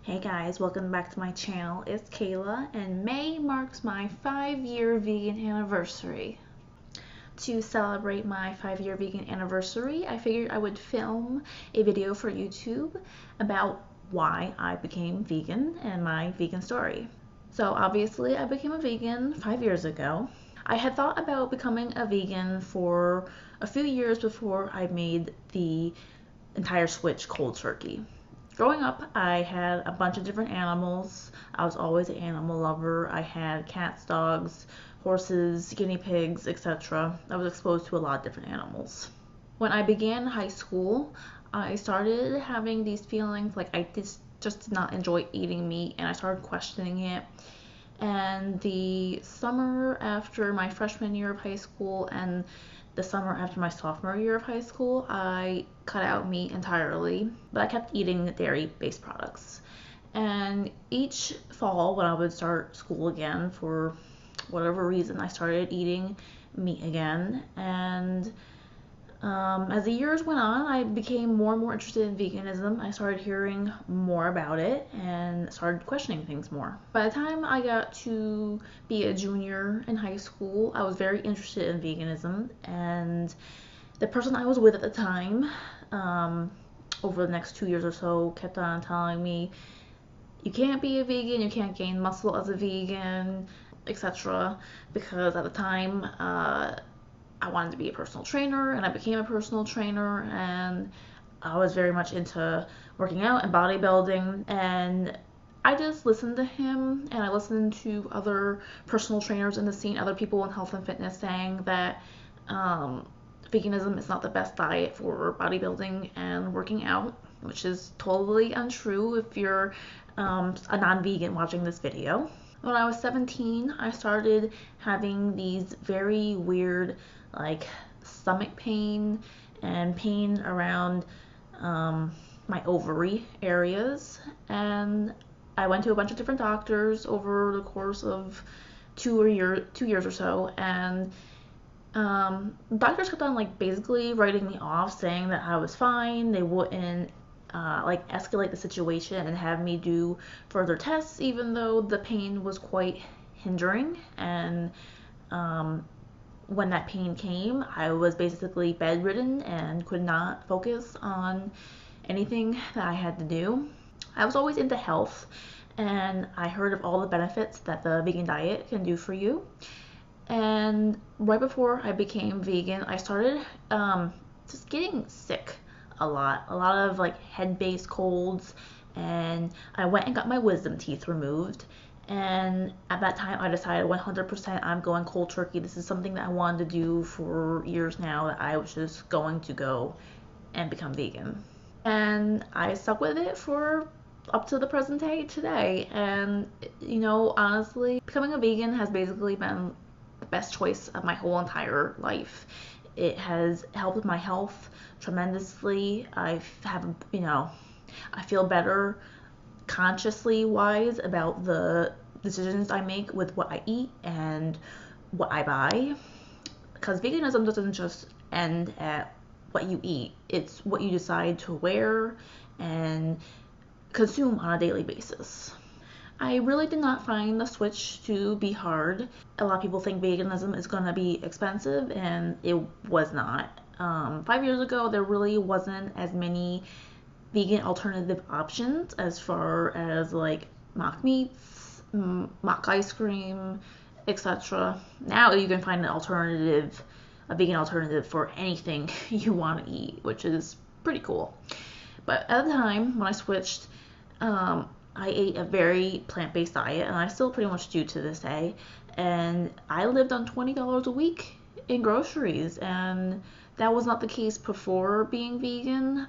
Hey guys, welcome back to my channel. It's Kayla, and May marks my 5-year vegan anniversary. To celebrate my 5-year vegan anniversary, I figured I would film a video for YouTube about why I became vegan and my vegan story. So obviously I became a vegan 5 years ago. I had thought about becoming a vegan for a few years before I made the entire switch cold turkey. Growing up, I had a bunch of different animals. I was always an animal lover. I had cats, dogs, horses, guinea pigs, etc. I was exposed to a lot of different animals. When I began high school, I started having these feelings like I just did not enjoy eating meat, and I started questioning it. And the summer after my freshman year of high school and the summer after my sophomore year of high school, I cut out meat entirely, but I kept eating dairy-based products. And each fall, when I would start school again, for whatever reason, I started eating meat again. And as the years went on, I became more and more interested in veganism. I started hearing more about it and started questioning things more. By the time I got to be a junior in high school, I was very interested in veganism, and the person I was with at the time, over the next 2 years or so, kept on telling me, you can't be a vegan, you can't gain muscle as a vegan, etc. Because at the time, I wanted to be a personal trainer, and I became a personal trainer, and I was very much into working out and bodybuilding, and I just listened to him, and I listened to other personal trainers in the scene, other people in health and fitness saying that veganism is not the best diet for bodybuilding and working out, which is totally untrue if you're a non-vegan watching this video. When I was 17, I started having these very weird, like, stomach pain and pain around my ovary areas, and I went to a bunch of different doctors over the course of 2 years or so, and doctors kept on, like, basically writing me off, saying that I was fine. They wouldn't like escalate the situation and have me do further tests, even though the pain was quite hindering. And when that pain came, I was basically bedridden and could not focus on anything that I had to do. I was always into health, and I heard of all the benefits that the vegan diet can do for you. And right before I became vegan, I started just getting sick a lot of like head-based colds, and I went and got my wisdom teeth removed. And at that time, I decided 100% I'm going cold turkey. This is something that I wanted to do for years now, that I was just going to go and become vegan. And I stuck with it for up to the present day today. And, you know, honestly, becoming a vegan has basically been the best choice of my whole entire life. It has helped with my health tremendously. I feel better consciously wise about the decisions I make with what I eat and what I buy. Because veganism doesn't just end at what you eat, it's what you decide to wear and consume on a daily basis. I really did not find the switch to be hard. A lot of people think veganism is going to be expensive, and it was not. 5 years ago, there really wasn't as many vegan alternative options as far as like mock meats, mock ice cream, etc. Now you can find a vegan alternative for anything you want to eat, which is pretty cool. But at the time when I switched, I ate a very plant-based diet, and I still pretty much do to this day. And I lived on $20 a week in groceries, and that was not the case before being vegan.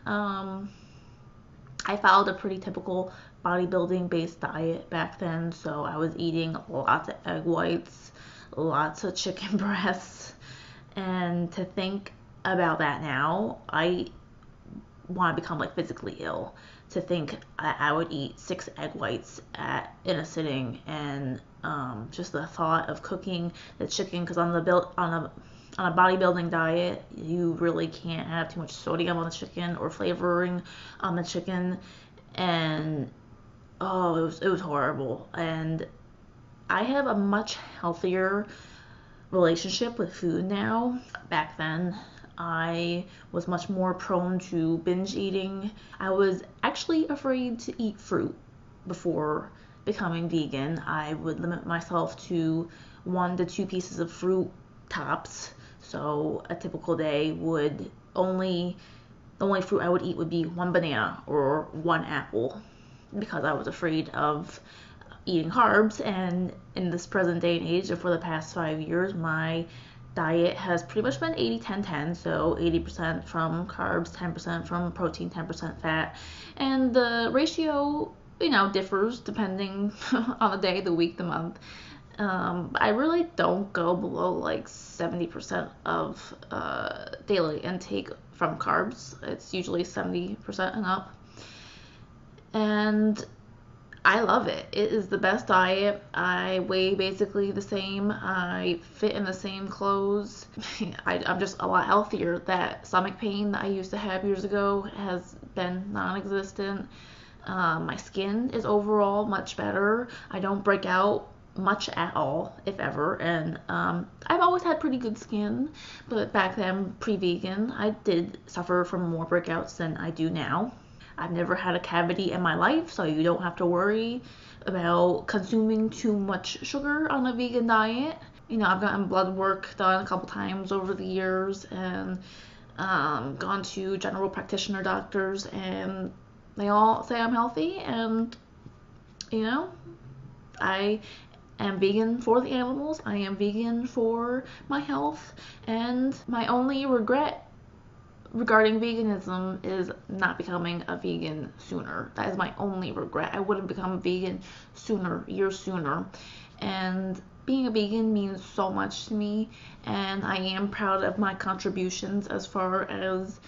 I followed a pretty typical bodybuilding-based diet back then, so I was eating lots of egg whites, lots of chicken breasts, and to think about that now, I want to become like physically ill. To think I would eat 6 egg whites in a sitting, and just the thought of cooking the chicken, because on a bodybuilding diet, you really can't have too much sodium on the chicken or flavoring on the chicken, and oh, it was horrible. And I have a much healthier relationship with food now. Back then, I was much more prone to binge eating. I was actually afraid to eat fruit before becoming vegan. I would limit myself to 1 to 2 pieces of fruit tops. So a typical day would the only fruit I would eat would be 1 banana or 1 apple, because I was afraid of eating carbs. And in this present day and age, for the past 5 years, my diet has pretty much been 80-10-10, so 80% from carbs, 10% from protein, 10% fat, and the ratio, differs depending on the day, the week, the month. I really don't go below like 70% of daily intake from carbs. It's usually 70% and up. And I love it. It is the best diet. I weigh basically the same. I fit in the same clothes. I'm just a lot healthier. That stomach pain that I used to have years ago has been non-existent. My skin is overall much better. I don't break out much at all, if ever. And I've always had pretty good skin, but back then, pre-vegan, I did suffer from more breakouts than I do now. I've never had a cavity in my life, so you don't have to worry about consuming too much sugar on a vegan diet. I've gotten blood work done a couple times over the years, and gone to general practitioner doctors, and they all say I'm healthy. And I am vegan for the animals. I am vegan for my health, and my only regret regarding veganism is not becoming a vegan sooner. That is my only regret. I would have become vegan sooner, years sooner. And being a vegan means so much to me, and I am proud of my contributions as far as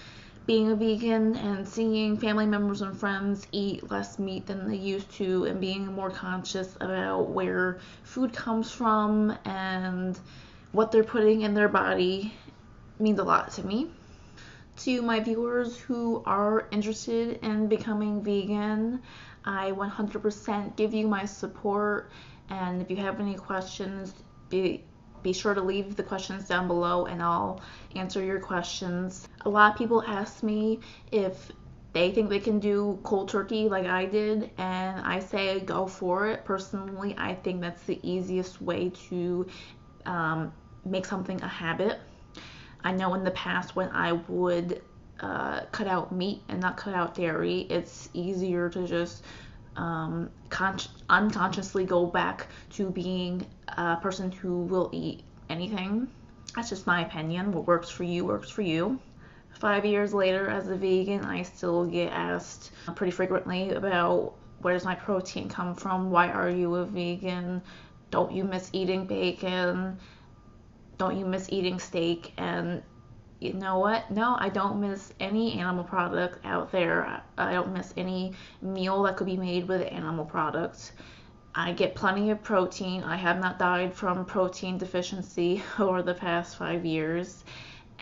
being a vegan and seeing family members and friends eat less meat than they used to, and being more conscious about where food comes from and what they're putting in their body means a lot to me. To my viewers who are interested in becoming vegan, I 100% give you my support, and if you have any questions, be sure to leave the questions down below and I'll answer your questions. A lot of people ask me if they think they can do cold turkey like I did, and I say go for it. Personally, I think that's the easiest way to make something a habit. I know in the past when I would cut out meat and not cut out dairy, it's easier to just unconsciously go back to being a person who will eat anything. That's just my opinion. What works for you works for you. 5 years later as a vegan, I still get asked pretty frequently about where does my protein come from? Why are you a vegan? Don't you miss eating bacon? Don't you miss eating steak? And you know what? No, I don't miss any animal product out there. I don't miss any meal that could be made with animal products. I get plenty of protein. I have not died from protein deficiency over the past 5 years.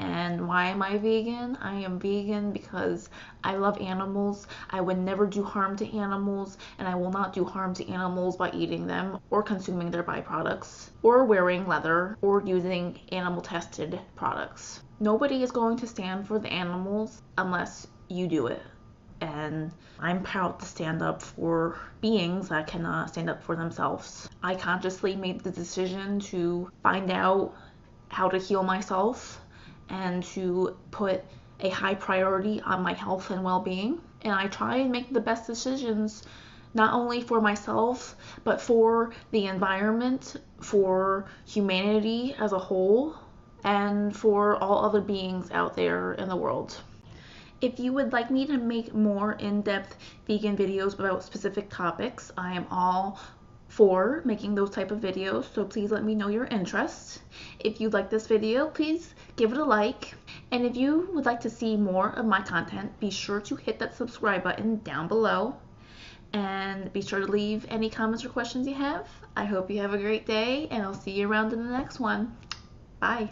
And why am I vegan? I am vegan because I love animals. I would never do harm to animals, and I will not do harm to animals by eating them or consuming their byproducts or wearing leather or using animal tested products. Nobody is going to stand for the animals unless you do it. And I'm proud to stand up for beings that cannot stand up for themselves. I consciously made the decision to find out how to heal myself and to put a high priority on my health and well-being. And I try and make the best decisions, not only for myself, but for the environment, for humanity as a whole, and for all other beings out there in the world. If you would like me to make more in-depth vegan videos about specific topics, I am all for making those type of videos, so please let me know your interest. If you like this video, please give it a like. And if you would like to see more of my content, be sure to hit that subscribe button down below. And be sure to leave any comments or questions you have. I hope you have a great day, and I'll see you around in the next one. Bye.